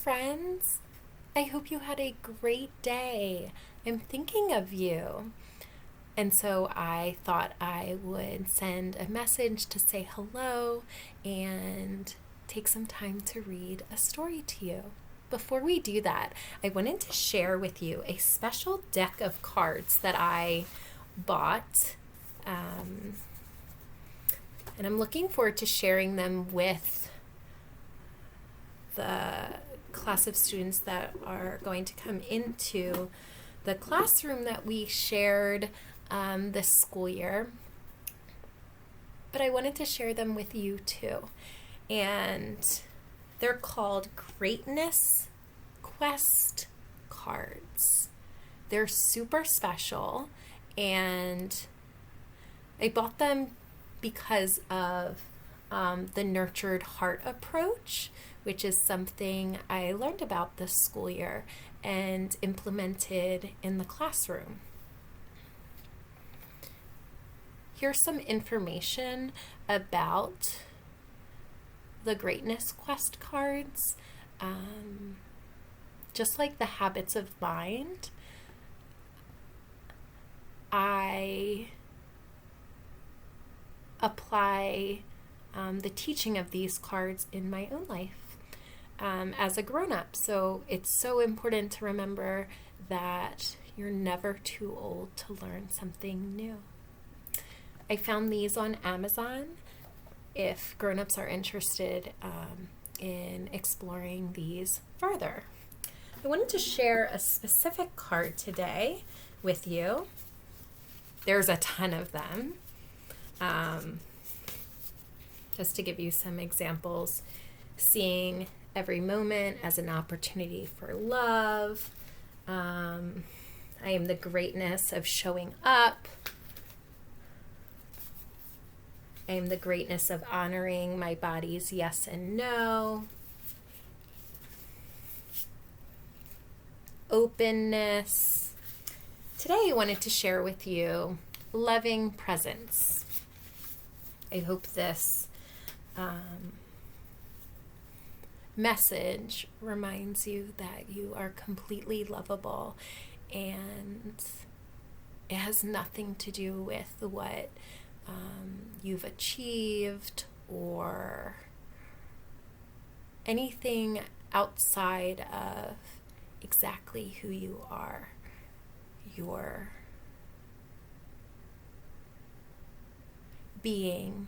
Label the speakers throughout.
Speaker 1: friends. I hope you had a great day. I'm thinking of you. And so I thought I would send a message to say hello and take some time to read a story to you. Before we do that, I wanted to share with you a special deck of cards that I bought. And I'm looking forward to sharing them with the class of students that are going to come into the classroom that we shared this school year. But I wanted to share them with you too. And they're called Greatness Quest cards. They're super special, and I bought them because of the nurtured heart approach, which is something I learned about this school year and implemented in the classroom. Here's some information about the Greatness Quest cards. Just like the Habits of Mind, I apply the teaching of these cards in my own life as a grown-up. So it's so important to remember that you're never too old to learn something new. I found these on Amazon if grown-ups are interested in exploring these further. I wanted to share a specific card today with you. There's a ton of them. Just to give you some examples, seeing every moment as an opportunity for love. I am the greatness of showing up. I am the greatness of honoring my body's yes and no. Openness. Today I wanted to share with you loving presence. I hope this message reminds you that you are completely lovable, and it has nothing to do with what you've achieved or anything outside of exactly who you are. Your being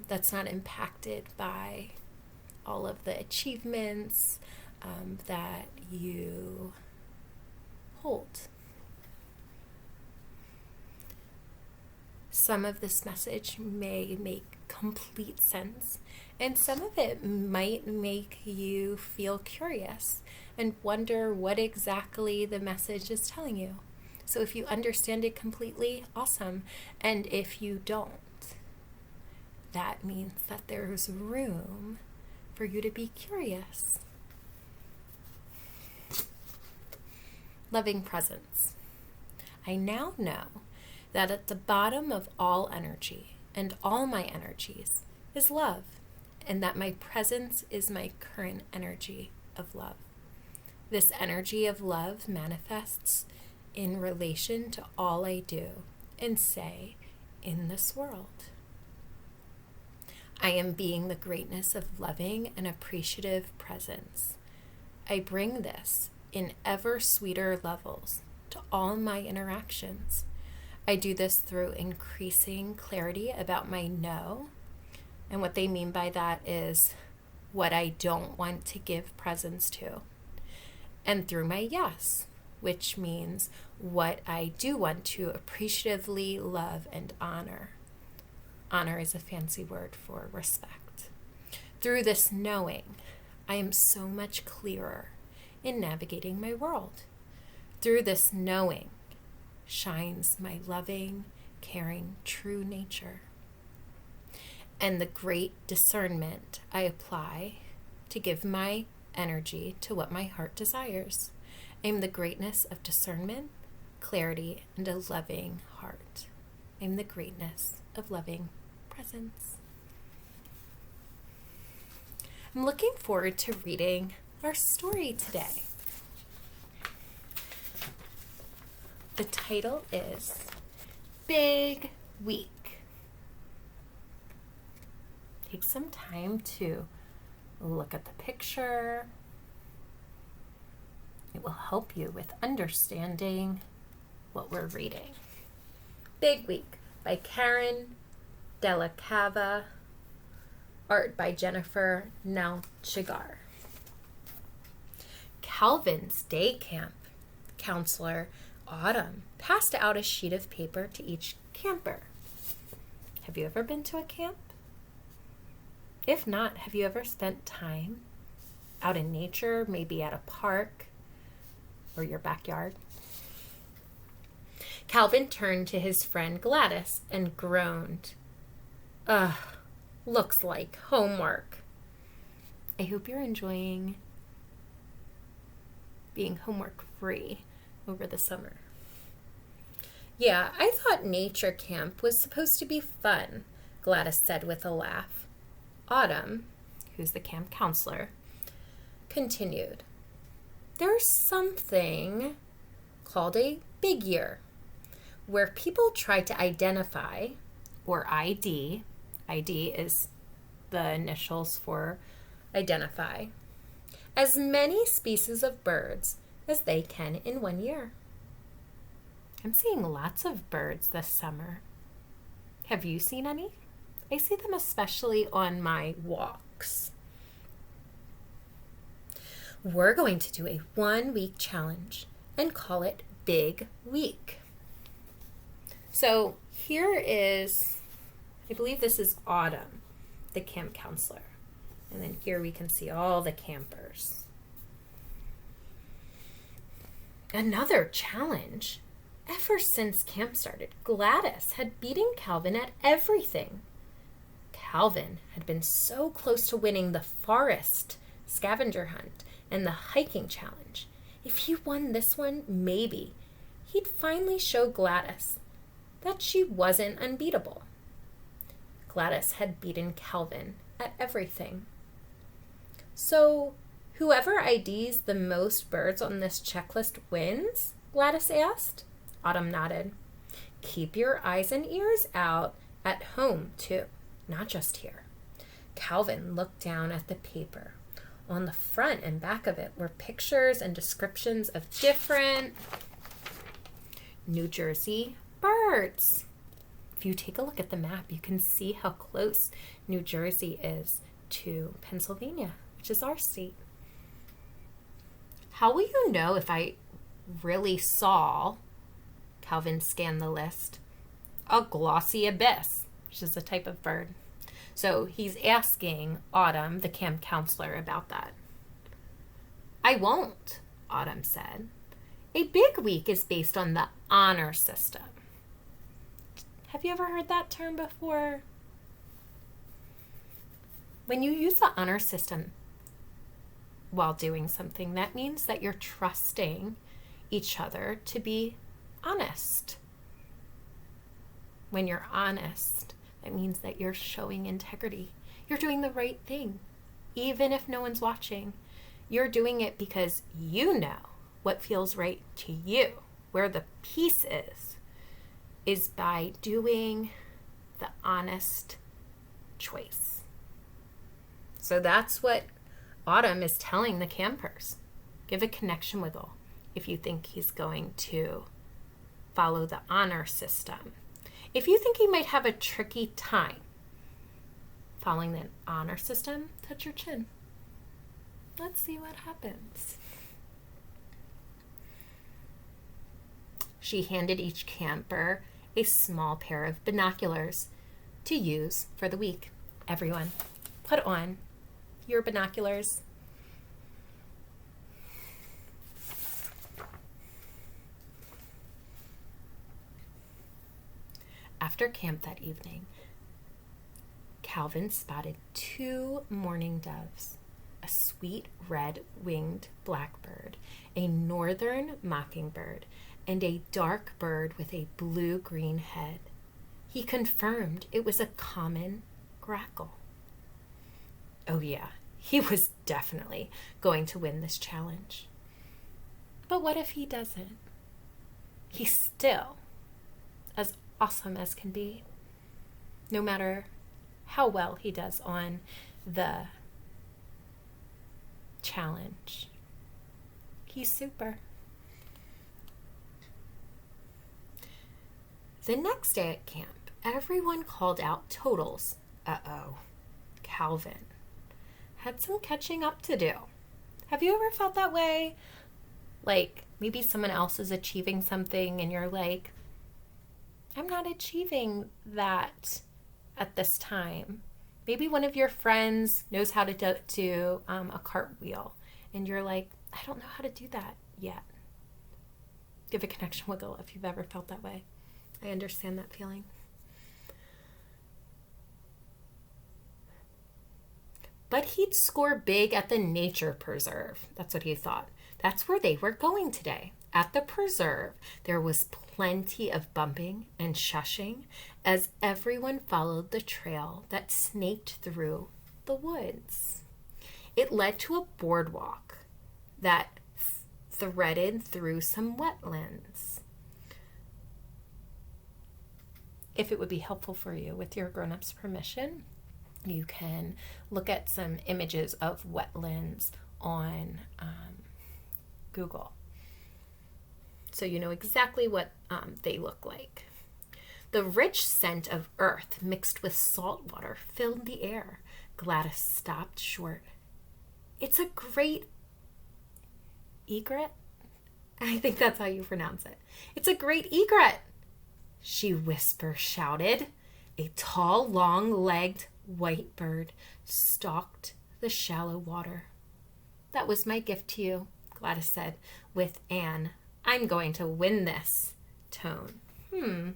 Speaker 1: that's not impacted by all of the achievements that you hold. Some of this message may make complete sense, and some of it might make you feel curious and wonder what exactly the message is telling you. So if you understand it completely, awesome. And if you don't, that means that there's room for you to be curious. Loving presence. I now know that at the bottom of all energy and all my energies is love, and that my presence is my current energy of love. This energy of love manifests in relation to all I do and say in this world. I am being the greatness of loving and appreciative presence. I bring this in ever sweeter levels to all my interactions. I do this through increasing clarity about my no, and what they mean by that is what I don't want to give presence to, and through my yes, which means what I do want to appreciatively love and honor. Honor is a fancy word for respect. Through this knowing, I am so much clearer in navigating my world. Through this knowing shines my loving, caring, true nature. And the great discernment I apply to give my energy to what my heart desires. I am the greatness of discernment, clarity, and a loving heart. I am the greatness of loving presence. I'm looking forward to reading our story today. The title is Big Week. Take some time to look at the picture. It will help you with understanding what we're reading. Big Week by Karen Della Cava. Art by Jennifer Nalchigar. Calvin's day camp counselor, Autumn, passed out a sheet of paper to each camper. Have you ever been to a camp? If not, have you ever spent time out in nature, maybe at a park or your backyard? Calvin turned to his friend Gladys and groaned. Ugh, looks like homework. I hope you're enjoying being homework free over the summer. Yeah, I thought nature camp was supposed to be fun, Gladys said with a laugh. Autumn, who's the camp counselor, continued. There's something called a big year, where people try to identify, or ID is the initials for identify, as many species of birds as they can in 1 year. I'm seeing lots of birds this summer. Have you seen any? I see them especially on my walks. We're going to do a 1-week challenge and call it Big Week. So here is, I believe this is Autumn, the camp counselor. And then here we can see all the campers. Another challenge. Ever since camp started, Gladys had beaten Calvin at everything. Calvin had been so close to winning the forest scavenger hunt and the hiking challenge. If he won this one, maybe he'd finally show Gladys that she wasn't unbeatable. Gladys had beaten Calvin at everything. So, whoever IDs the most birds on this checklist wins? Gladys asked. Autumn nodded. Keep your eyes and ears out at home, too, not just here. Calvin looked down at the paper. On the front and back of it were pictures and descriptions of different New Jersey birds. If you take a look at the map, you can see how close New Jersey is to Pennsylvania, which is our state. How will you know if I really saw, Calvin scanned the list, a glossy ibis, which is a type of bird. So he's asking Autumn, the camp counselor, about that. I won't, Autumn said. A big week is based on the honor system. Have you ever heard that term before? When you use the honor system while doing something, that means that you're trusting each other to be honest. When you're honest, that means that you're showing integrity. You're doing the right thing. Even if no one's watching, you're doing it because you know what feels right to you. Where the peace is by doing the honest choice. So that's what Autumn is telling the campers. Give a connection wiggle if you think he's going to follow the honor system. If you think he might have a tricky time following the honor system, touch your chin. Let's see what happens. She handed each camper a small pair of binoculars to use for the week. Everyone, put on your binoculars. After camp that evening, Calvin spotted 2 mourning doves, a sweet red-winged blackbird, a northern mockingbird, and a dark bird with a blue-green head. He confirmed it was a common grackle. Oh yeah, He was definitely going to win this challenge. But what if he doesn't? He's still as awesome as can be, no matter how well he does on the challenge. He's super. The next day at camp, everyone called out totals. Calvin had some catching up to do. Have you ever felt that way? Like maybe someone else is achieving something and you're like, I'm not achieving that at this time. Maybe one of your friends knows how to do a cartwheel and you're like, I don't know how to do that yet. Give a connection wiggle if you've ever felt that way. I understand that feeling. But he'd score big at the nature preserve. That's what he thought. That's where they were going today. At the preserve, there was plenty of bumping and shushing as everyone followed the trail that snaked through the woods. It led to a boardwalk that threaded through some wetlands. If it would be helpful for you, with your grown-ups' permission, you can look at some images of wetlands on Google, so you know exactly what they look like. The rich scent of earth mixed with salt water filled the air. Gladys stopped short. It's a great egret. I think that's how you pronounce it. It's a great egret, she shouted. A tall, long-legged white bird stalked the shallow water. That was my gift to you, Gladys said, with an I'm going to win this tone. Do you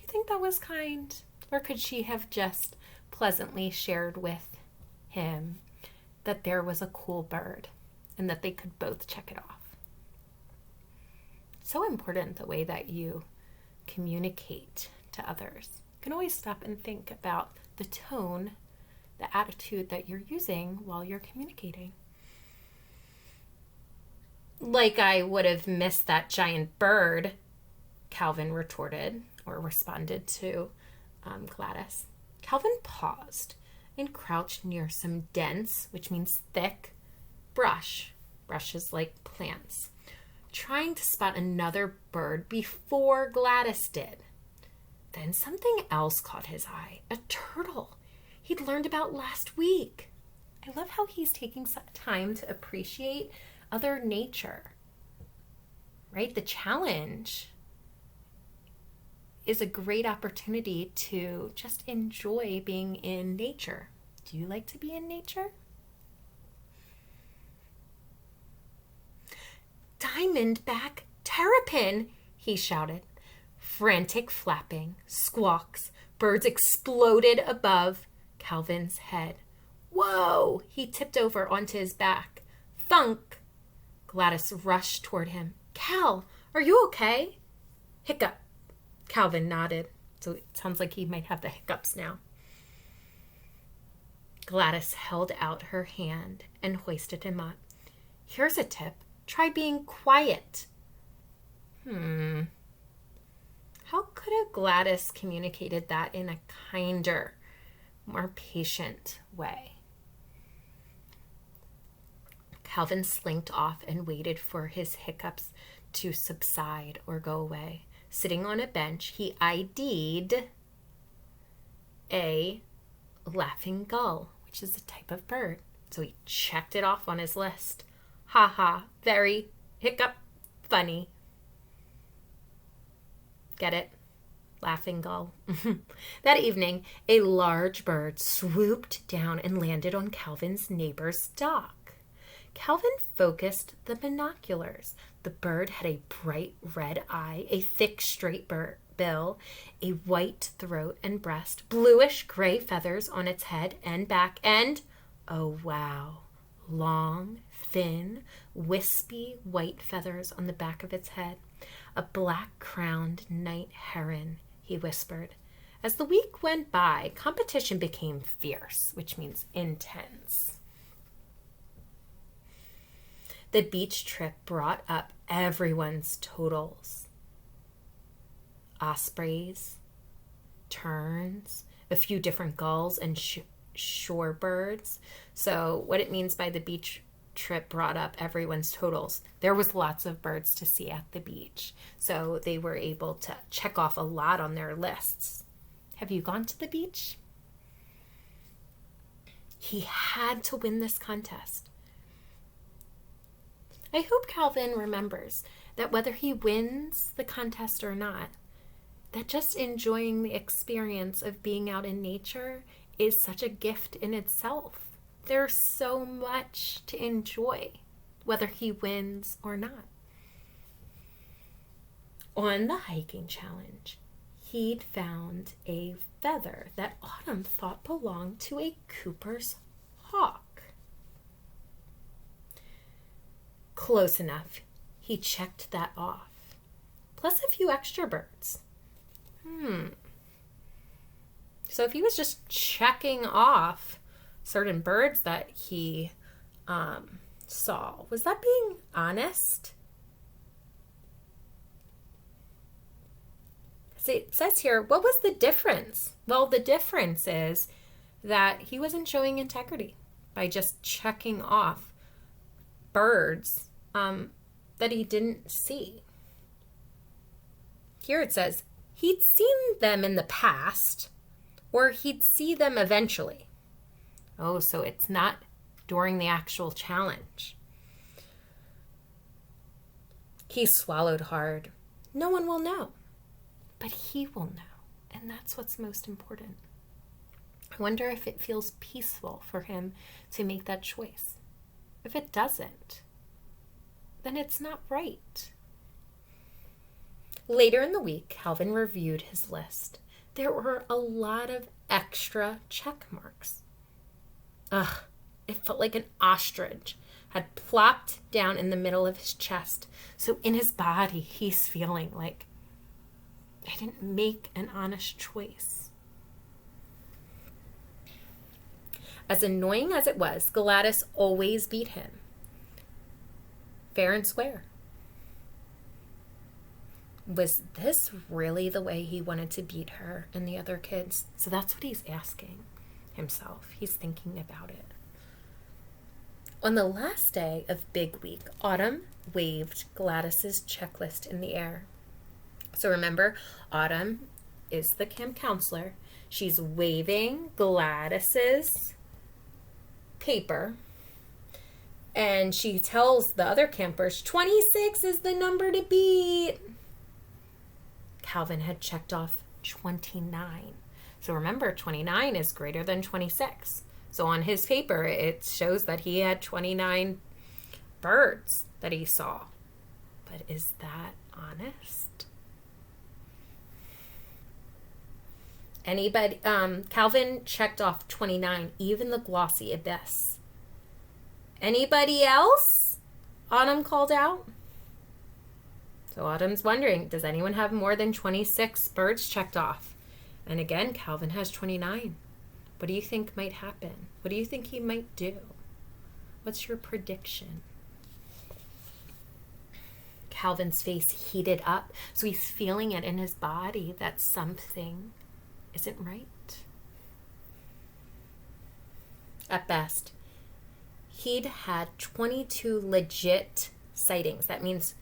Speaker 1: think that was kind? Or could she have just pleasantly shared with him that there was a cool bird and that they could both check it off? It's so important the way that you communicate to others. You can always stop and think about the tone, the attitude that you're using while you're communicating. Like I would have missed that giant bird, Calvin retorted, or responded to Gladys. Calvin paused and crouched near some dense, which means thick, brush. Brushes like plants, trying to spot another bird before Gladys did. Then something else caught his eye, a turtle he'd learned about last week. I love how he's taking some time to appreciate other nature, right? The challenge is a great opportunity to just enjoy being in nature. Do you like to be in nature? Diamondback terrapin, he shouted. Frantic flapping, squawks, birds exploded above Calvin's head. Whoa! He tipped over onto his back. Thunk! Gladys rushed toward him. Cal, are you okay? Hiccup. Calvin nodded. So it sounds like he might have the hiccups now. Gladys held out her hand and hoisted him up. Here's a tip. Try being quiet. How could have Gladys communicated that in a kinder, more patient way? Calvin slinked off and waited for his hiccups to subside or go away. Sitting on a bench, he ID'd a laughing gull, which is a type of bird. So he checked it off on his list. Ha ha, very hiccup funny. Get it? Laughing gull. That evening, a large bird swooped down and landed on Calvin's neighbor's dock. Calvin focused the binoculars. The bird had a bright red eye, a thick straight bill, a white throat and breast, bluish gray feathers on its head and back, and, oh wow, long, thin, wispy white feathers on the back of its head. A black-crowned night heron, he whispered. As the week went by, competition became fierce, which means intense. The beach trip brought up everyone's totals. Ospreys, terns, a few different gulls, and shorebirds. So what it means by the beach trip brought up everyone's totals, there was lots of birds to see at the beach. So they were able to check off a lot on their lists. Have you gone to the beach? He had to win this contest. I hope Calvin remembers that whether he wins the contest or not, that just enjoying the experience of being out in nature is such a gift in itself. There's so much to enjoy, whether he wins or not. On the hiking challenge, he'd found a feather that Autumn thought belonged to a Cooper's hawk. Close enough. He checked that off. Plus a few extra birds. So if he was just checking off certain birds that he saw, was that being honest? See, it says here, what was the difference? Well, the difference is that he wasn't showing integrity by just checking off birds that he didn't see. Here it says he'd seen them in the past, or he'd see them eventually. Oh, so it's not during the actual challenge. He swallowed hard. No one will know, but he will know, and that's what's most important. I wonder if it feels peaceful for him to make that choice. If it doesn't, then it's not right. Later in the week, Calvin reviewed his list. There were a lot of extra check marks. It felt like an ostrich had plopped down in the middle of his chest. So in his body, he's feeling like, I didn't make an honest choice. As annoying as it was, Gladys always beat him. Fair and square. Was this really the way he wanted to beat her and the other kids? So that's what he's asking himself. He's thinking about it. On the last day of Big Week, Autumn waved Gladys's checklist in the air. So remember, Autumn is the camp counselor. She's waving Gladys's paper, and she tells the other campers, 26 is the number to beat. Calvin had checked off 29. So remember, 29 is greater than 26. So on his paper, it shows that he had 29 birds that he saw. But is that honest? Anybody? Calvin checked off 29, even the glossy abyss. Anybody else? Autumn called out. So Autumn's wondering, does anyone have more than 26 birds checked off? And again, Calvin has 29. What do you think might happen? What do you think he might do? What's your prediction? Calvin's face heated up, so he's feeling it in his body that something isn't right. At best, he'd had 22 legit sightings. That means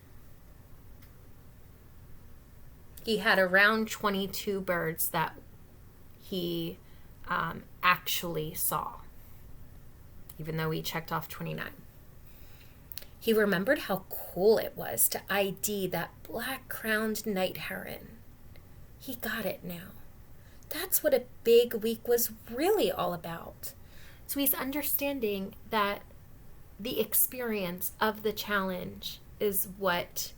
Speaker 1: he had around 22 birds that he actually saw, even though he checked off 29. He remembered how cool it was to ID that black-crowned night heron. He got it now. That's what a Big Week was really all about. So he's understanding that the experience of the challenge is what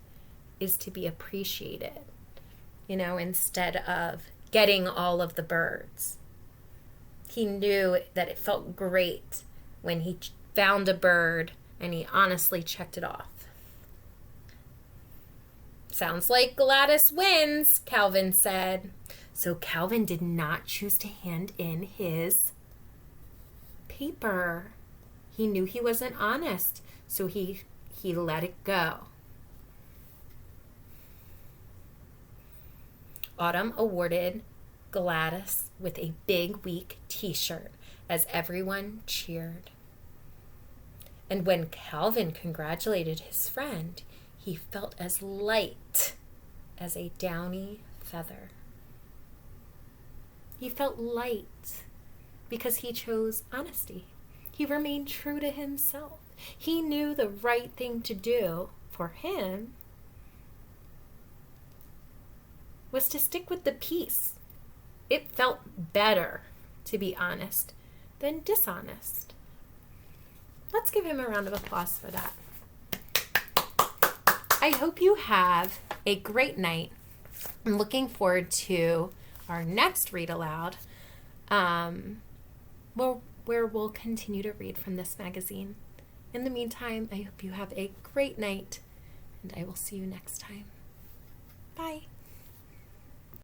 Speaker 1: is to be appreciated, instead of getting all of the birds. He knew that it felt great when he found a bird and he honestly checked it off. Sounds like Gladys wins, Calvin said. So Calvin did not choose to hand in his paper. He knew he wasn't honest, so he he let it go. Autumn awarded Gladys with a Big Week t-shirt as everyone cheered. And when Calvin congratulated his friend, he felt as light as a downy feather. He felt light because he chose honesty. He remained true to himself. He knew the right thing to do for him was to stick with the peace. It felt better to be honest than dishonest. Let's give him a round of applause for that. I hope you have a great night. I'm looking forward to our next read aloud, where we'll continue to read from this magazine. In the meantime, I hope you have a great night, and I will see you next time. Bye.